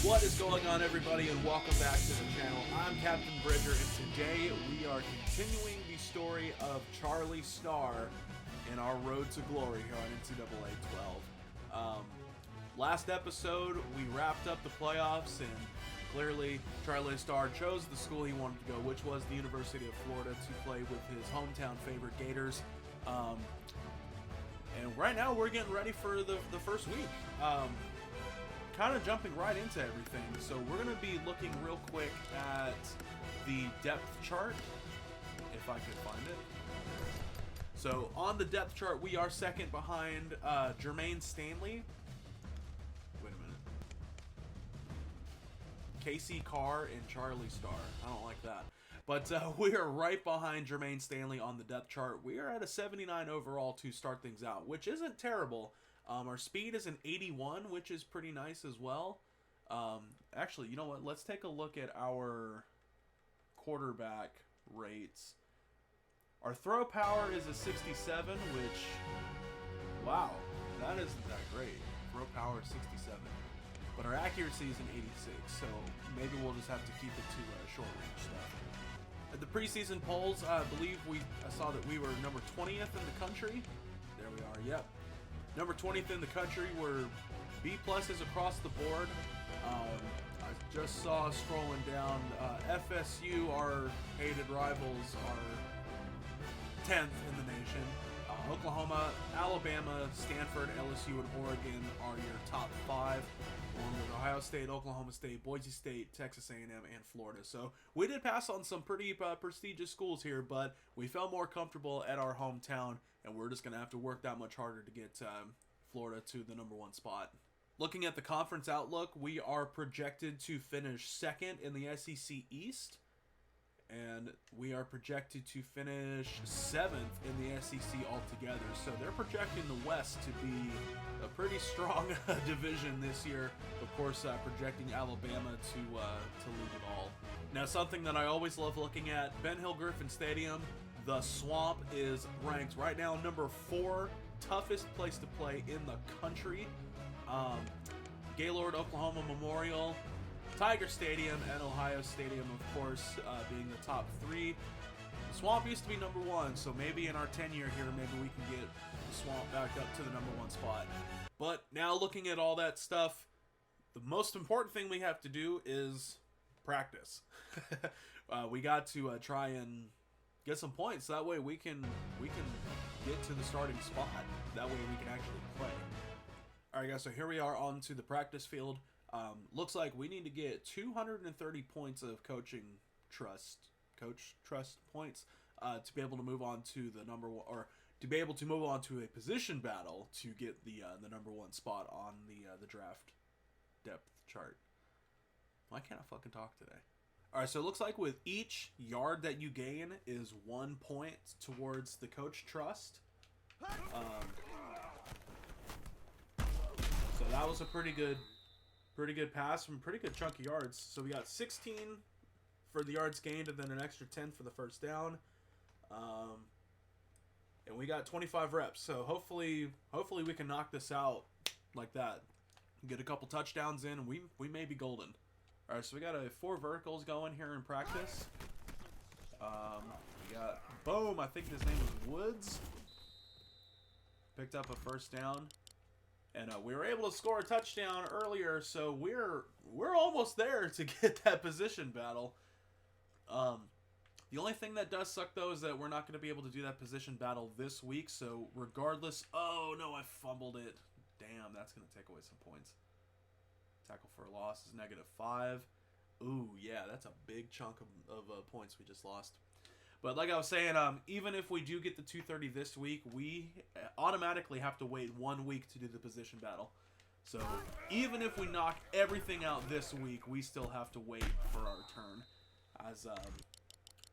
What is going on, everybody, and welcome back to the channel. I'm Captain Bridger, and today we are continuing the story of Charlie Starr in our road to glory here on NCAA 12. Last episode, we wrapped up the playoffs, and clearly Charlie Starr chose the school he wanted to go, which was the University of Florida, to play with his hometown favorite Gators. And right now, we're getting ready for the first week. Kind of jumping right into everything. So we're going to be looking real quick at the depth chart, if I could find it. So on the depth chart, we are second behind Jermaine Stanley. Wait a minute. Casey Carr and Charlie Starr. I don't like that. But we are right behind Jermaine Stanley on the depth chart. We are at a 79 overall to start things out, which isn't terrible. Our speed is an 81, which is pretty nice as well. Actually, you know what? Let's take a look at our quarterback rates. Our throw power is a 67, which, wow, that isn't that great. Throw power is 67. But our accuracy is an 86, so maybe we'll just have to keep it to short range stuff. At the preseason polls, I believe I saw that we were number 20th in the country. There we are, yep. Number 20th in the country. We're B pluses across the board. I just saw scrolling down, FSU, our hated rivals, are 10th in the nation. Oklahoma, Alabama, Stanford, LSU, and Oregon are your top 5, along with Ohio State, Oklahoma State, Boise State, Texas A&M, and Florida. So we did pass on some pretty prestigious schools here, but we felt more comfortable at our hometown, and we're just going to have to work that much harder to get Florida to the number 1 spot. Looking at the conference outlook, we are projected to finish second in the SEC East. And we are projected to finish 7th in the SEC altogether. So they're projecting the West to be a pretty strong division this year. Of course, projecting Alabama to lead it all. Now, something that I always love looking at, Ben Hill Griffin Stadium, the Swamp is ranked right now number 4 toughest place to play in the country. Gaylord, Oklahoma Memorial, Tiger Stadium, and Ohio Stadium, of course, being the top 3. The Swamp used to be number 1, so maybe in our tenure here, maybe we can get the Swamp back up to the number 1 spot. But now looking at all that stuff, the most important thing we have to do is practice. We got to try and get some points. That way we can get to the starting spot. That way we can actually play. All right, guys, so here we are on to the practice field. Looks like we need to get 230 points of coach trust points to be able to move on to the number 1, or to be able to move on to a position battle to get the number 1 spot on the draft depth chart. Why can't I fucking talk today? All right, so it looks like with each yard that you gain is 1 point towards the coach trust. So that was a pretty good pass from pretty good chunky yards. So we got 16 for the yards gained and then an extra 10 for the first down. And we got 25 reps. So hopefully we can knock this out like that. Get a couple touchdowns in and we may be golden. All right, so we got 4 verticals going here in practice. We got boom, I think his name is Woods. Picked up a first down. And we were able to score a touchdown earlier, so we're almost there to get that position battle. The only thing that does suck, though, is that we're not going to be able to do that position battle this week. So regardless, oh no, I fumbled it. Damn, that's going to take away some points. Tackle for a loss is -5. Ooh, yeah, that's a big chunk of points we just lost. But like I was saying, even if we do get the 230 this week, we automatically have to wait 1 week to do the position battle. So even if we knock everything out this week, we still have to wait for our turn, as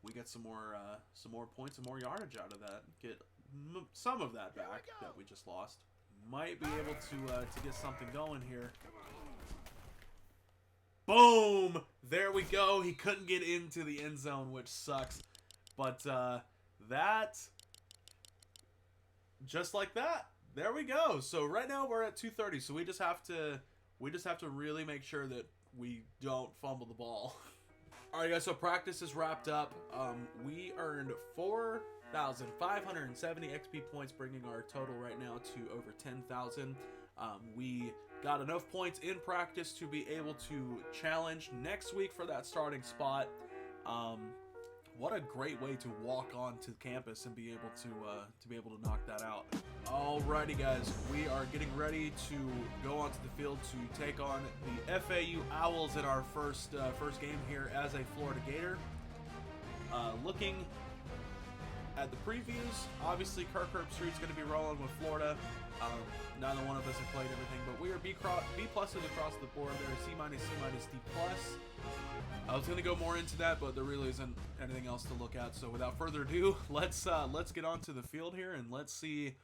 we get some more points and more yardage out of that. Get some of that back that we just lost. Might be able to get something going here. Boom! There we go. He couldn't get into the end zone, which sucks. But that, just like that, there we go. So right now we're at 230. So we just have to really make sure that we don't fumble the ball. All right, guys, so practice is wrapped up. We earned 4,570 XP points, bringing our total right now to over 10,000. We got enough points in practice to be able to challenge next week for that starting spot. What a great way to walk onto campus and be able to knock that out. Alrighty, guys, we are getting ready to go onto the field to take on the FAU Owls in our first game here as a Florida Gator. Looking at the previews, obviously Kirkherb Street's going to be rolling with Florida. Neither one of us have played everything, but we are B pluses across the board. They're C minus, C minus, D plus. I was going to go more into that, but there really isn't anything else to look at. So without further ado, let's get onto the field here and let's see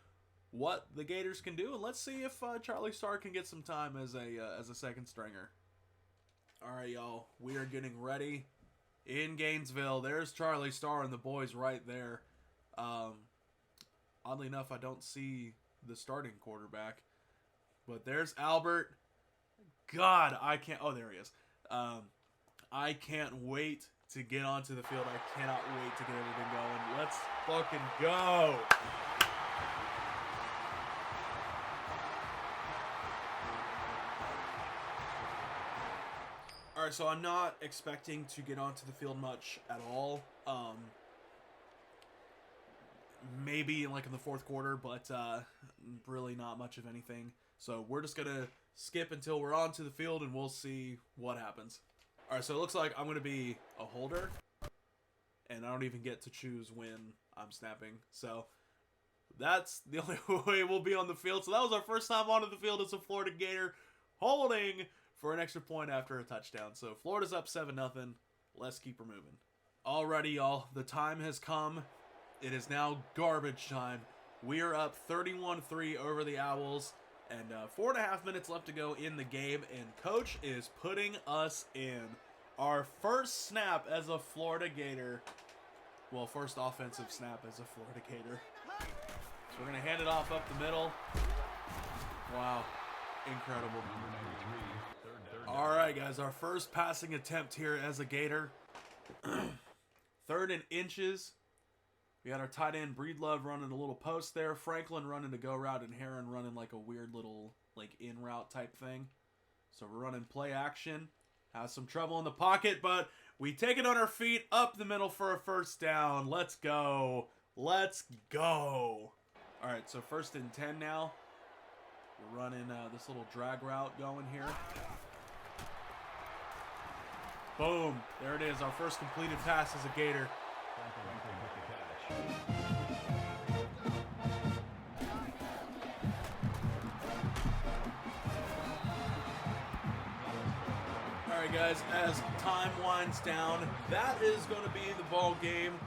what the Gators can do, and let's see if Charlie Starr can get some time as a second stringer. All right, y'all, we are getting ready in Gainesville. There's Charlie Starr and the boys right there. Oddly enough, I don't see the starting quarterback, but there's Albert. God, I can't. Oh, there he is. I can't wait to get onto the field. I cannot wait to get everything going. Let's fucking go. All right, so I'm not expecting to get onto the field much at all. Maybe like in the fourth quarter, but really not much of anything. So we're just gonna skip until we're onto the field, and we'll see what happens. All right, so it looks like I'm gonna be a holder, and I don't even get to choose when I'm snapping. So that's the only way we'll be on the field. So that was our first time onto the field as a Florida Gator, holding for an extra point after a touchdown. So Florida's up 7-0. Let's keep her moving. Alrighty, y'all. The time has come. It is now garbage time. We are up 31-3 over the Owls, and 4.5 minutes left to go in the game, and Coach is putting us in our first snap as a Florida Gator. Well, first offensive snap as a Florida Gator. So we're going to hand it off up the middle. Wow. Incredible. All right, guys, our first passing attempt here as a Gator. 3rd and inches. We got our tight end Breedlove running a little post there. Franklin running a go route, and Heron running like a weird little like in route type thing. So we're running play action. Has some trouble in the pocket, but we take it on our feet up the middle for a first down. Let's go. Let's go. All right, so 1st and 10 now. We're running this little drag route going here. Boom. There it is. Our first completed pass as a Gator. Alright, guys, as time winds down, that is going to be the ball game.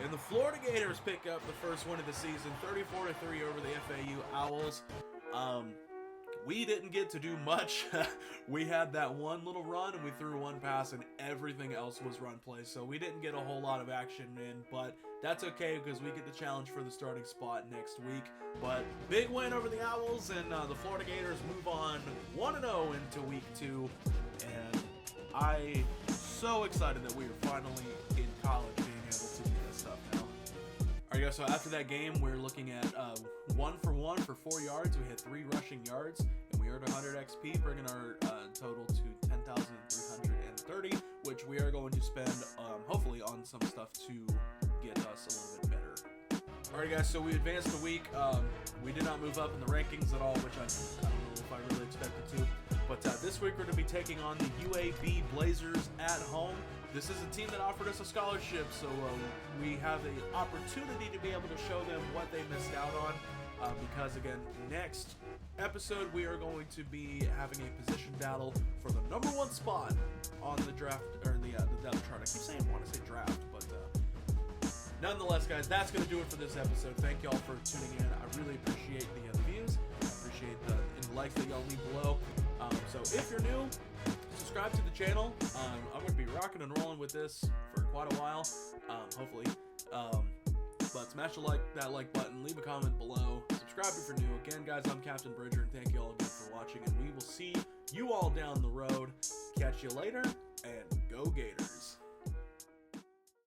And the Florida Gators pick up the first win of the season, 34-3 over the FAU Owls. We didn't get to do much. We had that one little run, and we threw one pass, and everything else was run play. So we didn't get a whole lot of action in, but that's okay because we get the challenge for the starting spot next week. But big win over the Owls, and the Florida Gators move on 1-0 into week 2. And I'm so excited that we are finally in college being able to do this stuff now. Alright, guys, so after that game, we're looking at 1 for 1 for 4 yards. We had 3 rushing yards, and we earned 100 XP, bringing our total to 10,330, which we are going to spend, hopefully, on some stuff to get us a little bit better. Alright, guys, so we advanced a week. We did not move up in the rankings at all, which I don't know if I really expected to. But this week we're going to be taking on the UAB Blazers at home. This is a team that offered us a scholarship, so we have the opportunity to be able to show them what they missed out on. Because again, next episode we are going to be having a position battle for the #1 spot on the draft, or the depth chart. I keep saying I want to say draft, but nonetheless, guys, that's going to do it for this episode. Thank y'all for tuning in. I really appreciate the views. I appreciate any likes that y'all leave below. So if you're new, subscribe to the channel. I'm going to be rocking and rolling with this for quite a while, hopefully. But smash that like button, leave a comment below, subscribe if you're new. Again, guys, I'm Captain Bridger, and thank you all again for watching, and we will see you all down the road. Catch catch you later, and go Gators.